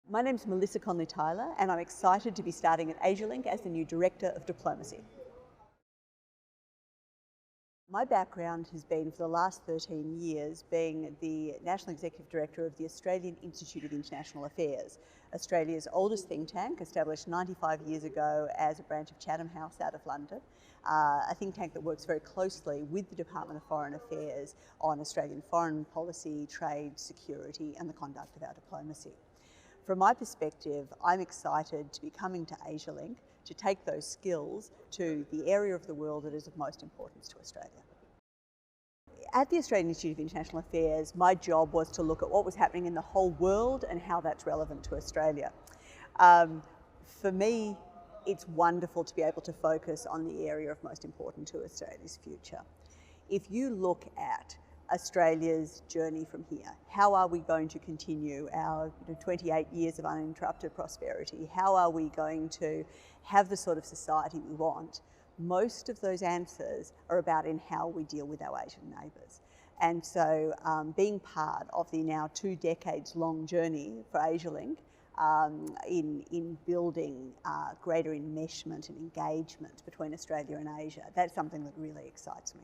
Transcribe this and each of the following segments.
My name's Melissa Conley and I'm excited to be starting at Asialink as the new Director of Diplomacy. My background has been for the last 13 years being the National Executive Director of the Australian Institute of International Affairs, Australia's oldest think tank, established 95 years ago as a branch of Chatham House out of London, a think tank that works very closely with the Department of Foreign Affairs on Australian foreign policy, trade, security and the conduct of our diplomacy. From my perspective, I'm excited to be coming to Asialink to take those skills to the area of the world that is of most importance to Australia. At the Australian Institute of International Affairs, my job was to look at what was happening in the whole world and how that's relevant to Australia. For me, it's wonderful to be able to focus on the area of most important to Australia's future. If you look at Australia's journey from here. How are we going to continue our 28 years of uninterrupted prosperity? How are we going to have the sort of society we want? Most of those answers are about in how we deal with our Asian neighbours. And so being part of the now 2 decades long journey for Asialink in building greater enmeshment and engagement between Australia and Asia, that's something that really excites me.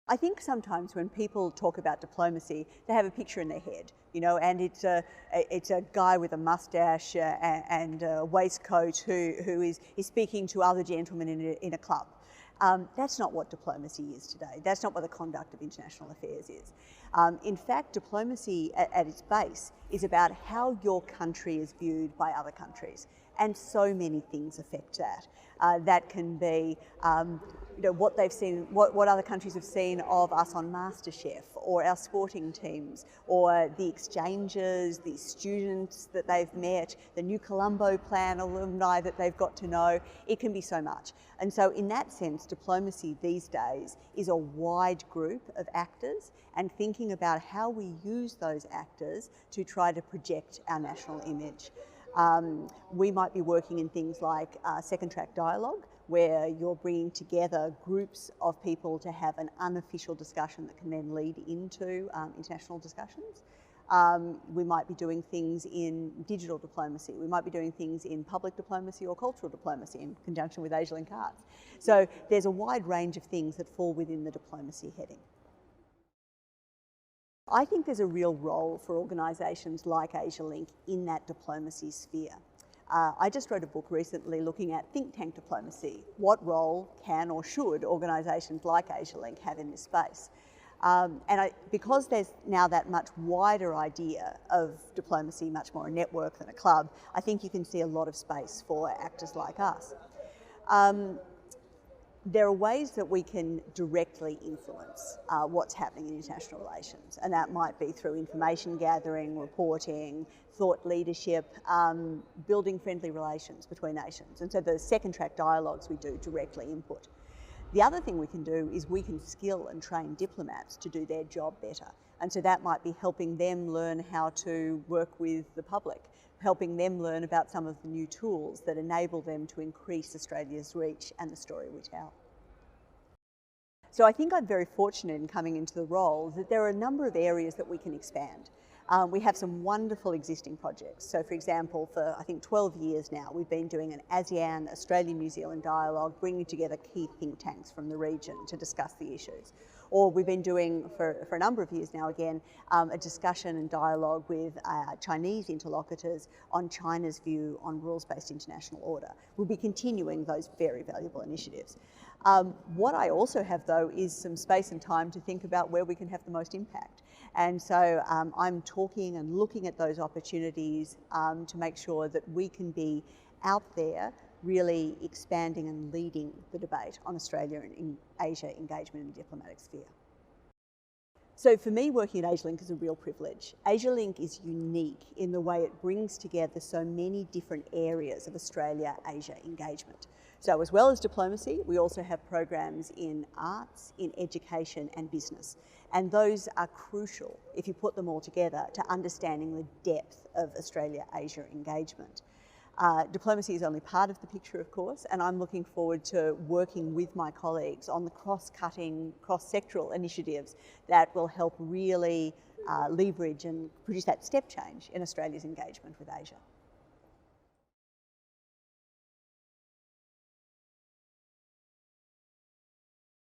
I think sometimes when people talk about diplomacy, they have a picture in their head, and it's a guy with a mustache and a waistcoat who is speaking to other gentlemen in a club. That's not what diplomacy is today. That's not what the conduct of international affairs is. In fact, diplomacy at its base is about how your country is viewed by other countries. And so many things affect that. That can be what they've seen, what other countries have seen of us on MasterChef, or our sporting teams, or the exchanges, the students that they've met, the New Colombo Plan alumni that they've got to know. It can be so much. And so in that sense, diplomacy these days is a wide group of actors and thinking about how we use those actors to try to project our national image. We might be working in things like second track dialogue, where you're bringing together groups of people to have an unofficial discussion that can then lead into international discussions. We might be doing things in digital diplomacy. We might be doing things in public diplomacy or cultural diplomacy in conjunction with Asialink Arts. So there's a wide range of things that fall within the diplomacy heading. I think there's a real role for organisations like Asialink in that diplomacy sphere. I just wrote a book recently looking at think tank diplomacy. What role can or should organisations like Asialink have in this space? Because there's now that much wider idea of diplomacy, much more a network than a club, I think you can see a lot of space for actors like us. There are ways that we can directly influence what's happening in international relations, and that might be through information gathering, reporting, thought leadership, building friendly relations between nations. And so the second track dialogues we do directly input. The other thing we can do is we can skill and train diplomats to do their job better. And so that might be helping them learn how to work with the public, helping them learn about some of the new tools that enable them to increase Australia's reach and the story we tell. So I think I'm very fortunate in coming into the role that there are a number of areas that we can expand. We have some wonderful existing projects. So for example, for I think 12 years now, we've been doing an ASEAN, Australia-New Zealand dialogue, bringing together key think tanks from the region to discuss the issues. Or we've been doing, for a number of years now again, a discussion and dialogue with Chinese interlocutors on China's view on rules-based international order. We'll be continuing those very valuable initiatives. What I also have though is some space and time to think about where we can have the most impact. And so I'm talking and looking at those opportunities to make sure that we can be out there really expanding and leading the debate on Australia and in Asia engagement in the diplomatic sphere. So for me, working at Asialink is a real privilege. Asialink is unique in the way it brings together so many different areas of Australia-Asia engagement. So as well as diplomacy, we also have programs in arts, in education and business. And those are crucial, if you put them all together, to understanding the depth of Australia-Asia engagement. Diplomacy is only part of the picture, of course, and I'm looking forward to working with my colleagues on the cross-cutting, cross-sectoral initiatives that will help really leverage and produce that step change in Australia's engagement with Asia.